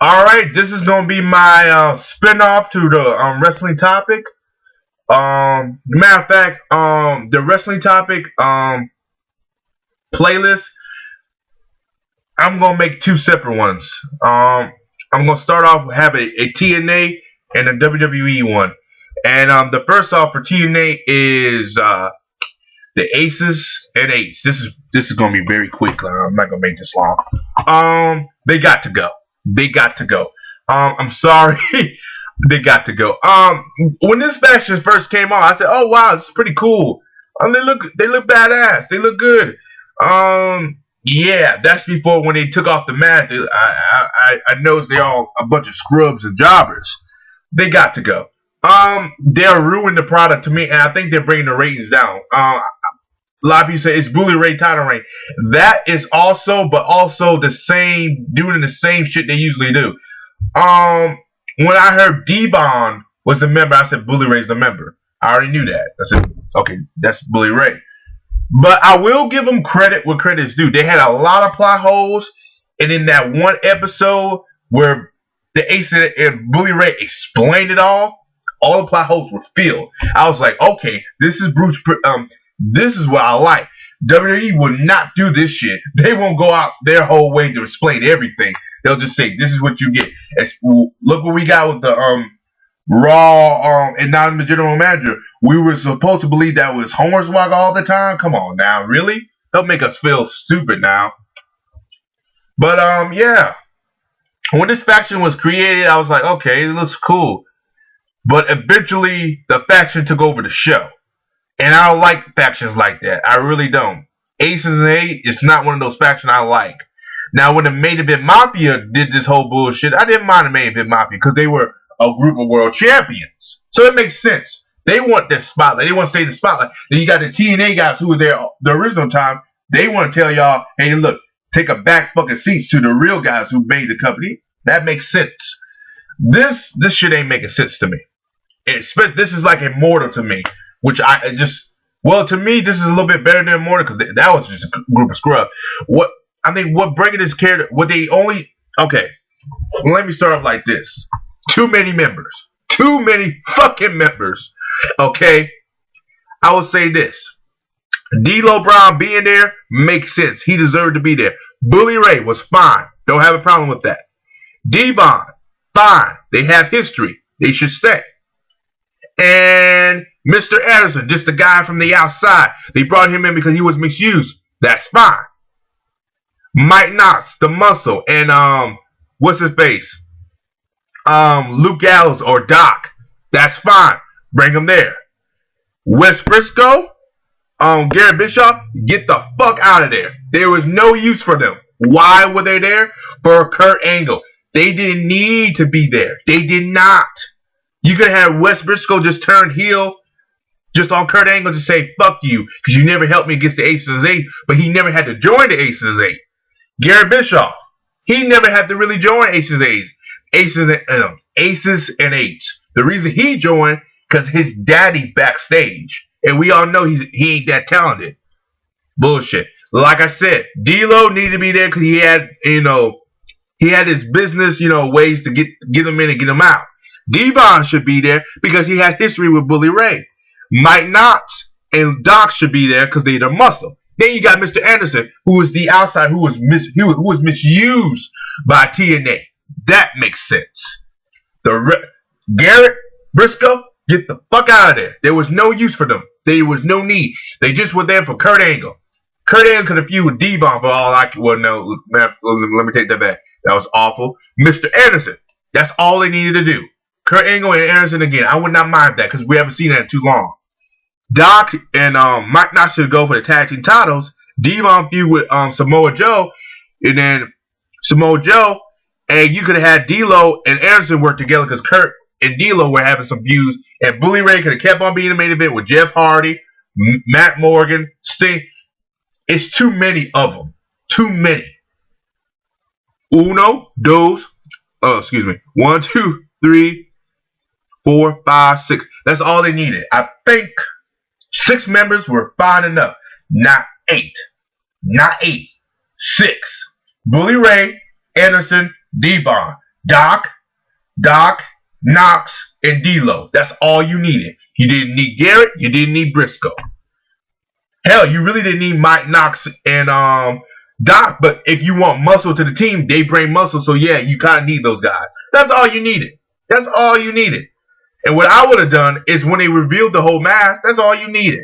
Alright, this is gonna be my spin-off to the wrestling topic. Matter of fact, the wrestling topic playlist, I'm gonna make two separate ones. I'm gonna start off with have a TNA and a WWE one. And the first off for TNA is the Aces and Eights. This is gonna be very quick. I'm not gonna make this long. They got to go. They got to go. I'm sorry. They got to go. When this faction first came on, I said, "Oh wow, it's pretty cool. They look badass. They look good." Yeah, that's before when they took off the mask. I noticed they all a bunch of scrubs and jobbers. They got to go. They're ruining the product to me, and I think they're bringing the ratings down. A lot of people say it's Bully Ray title reign. That is also the same doing the same shit they usually do. When I heard D-Bond was the member, I said Bully Ray's the member. I already knew that. I said, okay, that's Bully Ray. But I will give them credit where credit's due. They had a lot of plot holes, and in that one episode where the Ace and Bully Ray explained it all the plot holes were filled. I was like, okay, this is Bruce. This is what I like. WWE will not do this shit. They won't go out their whole way to explain everything. They'll just say, "This is what you get." Look what we got with the Raw and not the general manager. We were supposed to believe that was Hornswoggle all the time. Come on now, really? Don't make us feel stupid now. But yeah. When this faction was created, I was like, okay, it looks cool. But eventually, the faction took over the show. And I don't like factions like that. I really don't. Aces and Eight is not one of those factions I like. Now, when the Main Event Mafia did this whole bullshit, I didn't mind the Main Event Mafia because they were a group of world champions. So it makes sense. They want this spotlight. They want to stay in the spotlight. Then you got the TNA guys who were there the original time. They want to tell y'all, hey, look, take a back fucking seats to the real guys who made the company. That makes sense. This shit ain't making sense to me. This is like Immortal to me, which I just to me this is a little bit better than Immortal because that was just a group of scrub. What I think what breaking this character, what they only okay. Let me start off like this: too many members, too many fucking members. Okay, I will say this: D'Lo Brown being there makes sense. He deserved to be there. Bully Ray was fine. Don't have a problem with that. D-Bond, fine. They have history. They should stay. And Mr. Anderson, just a guy from the outside. They brought him in because he was misused. That's fine. Mike Knox, the muscle, and what's his face? Luke Gallows or Doc. That's fine. Bring him there. Wes Briscoe, Garrett Bischoff, get the fuck out of there. There was no use for them. Why were they there? For Kurt Angle. They didn't need to be there. They did not. You could have Wes Briscoe just turn heel just on Kurt Angle to say, fuck you, because you never helped me against the Aces 8, but he never had to join the Aces 8. Garrett Bischoff, he never had to really join Aces 8. Aces and 8s. The reason he joined, because his daddy backstage. And we all know he ain't that talented. Bullshit. Like I said, D'Lo needed to be there because he had, he had his business, ways to get him in and get him out. D-Von should be there because he has history with Bully Ray. Mike Knox and Doc should be there because they're the muscle. Then you got Mr. Anderson, who is the outside, who was misused by TNA. That makes sense. Garrett Briscoe, get the fuck out of there. There was no use for them. There was no need. They just were there for Kurt Angle. Kurt Angle could have feud with D-Von for all I could. Well, no, let me take that back. That was awful. Mr. Anderson, that's all they needed to do. Kurt Angle and Anderson again. I would not mind that because we haven't seen that in too long. Doc and Mike Knox should go for the tag team titles. D-Von feud with Samoa Joe, and then Samoa Joe, and you could have had D'Lo and Anderson work together because Kurt and D'Lo were having some views, and Bully Ray could have kept on being the main event with Jeff Hardy, Matt Morgan, Sting. It's too many of them. Too many. Uno, dos, excuse me. 1, 2, 3, 4, 5, 6. That's all they needed. I think 6 members were fine enough. Not 8. Not 8. 6. Bully Ray, Anderson, D-Von. Doc, Knox, and D'Lo. That's all you needed. You didn't need Garrett. You didn't need Briscoe. Hell, you really didn't need Mike Knox and Doc. But if you want muscle to the team, they bring muscle. So yeah, you kind of need those guys. That's all you needed. That's all you needed. And what I would have done is when they revealed the whole mask, that's all you needed.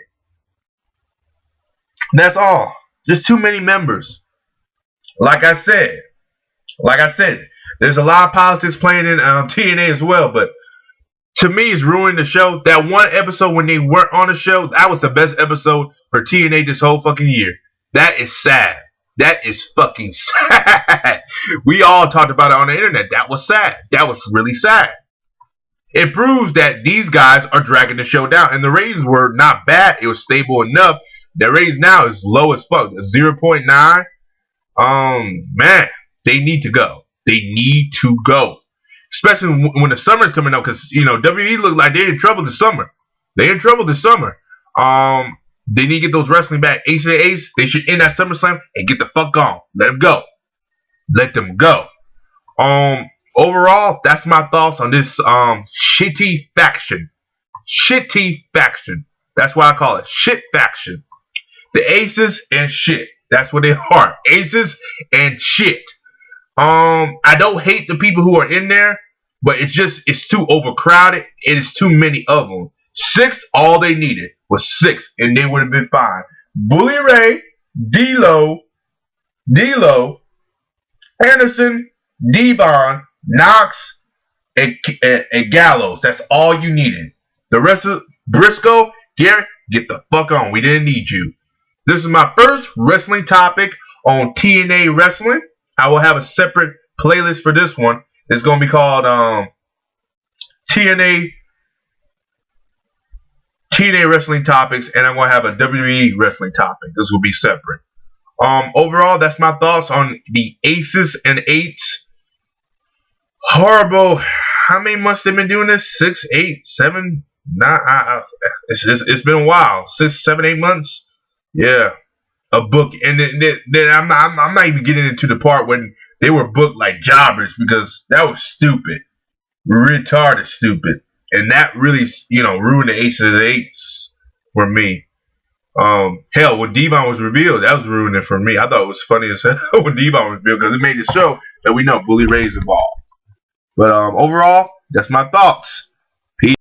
That's all. Just too many members. Like I said, there's a lot of politics playing in TNA as well, but to me, it's ruining the show. That one episode when they weren't on the show, that was the best episode for TNA this whole fucking year. That is sad. That is fucking sad. We all talked about it on the internet. That was sad. That was really sad. It proves that these guys are dragging the show down, and the ratings were not bad. It was stable enough. The ratings now is low as fuck, 0.9. Man, they need to go. They need to go. Especially when the summer's coming up, because, you know, WWE look like they're in trouble this summer. They're in trouble this summer. They need to get those wrestling back. Ace of Ace, they should end that SummerSlam and get the fuck gone. Let them go. Let them go. Overall, that's my thoughts on this shitty faction. Shitty faction. That's why I call it shit faction. The Aces and shit. That's what they are. Aces and shit. I don't hate the people who are in there, but it's too overcrowded. It is too many of them. 6, all they needed was 6, and they would have been fine. Bully Ray, D'Lo, Anderson, Devon, Knox, and Gallows. That's all you needed. The rest of Briscoe, Garrett, get the fuck on. We didn't need you. This is my first wrestling topic on TNA Wrestling. I will have a separate playlist for this one. It's going to be called TNA Wrestling Topics, and I'm going to have a WWE Wrestling topic. This will be separate. Overall, that's my thoughts on the Aces and Eights. Horrible. How many months they've been doing this? 6, 8, 7, 9. It's been a while. 6, 7, 8 months. Yeah. A book, and then I'm not even getting into the part when they were booked like jobbers, because that was stupid, retarded stupid, and that really, you know, ruined the Aces and Eights for me. Hell, when Devon was revealed, that was ruining it for me. I thought it was funny as hell when Devon was revealed, because it made it show that we know Bully Ray's involved. But overall, that's my thoughts.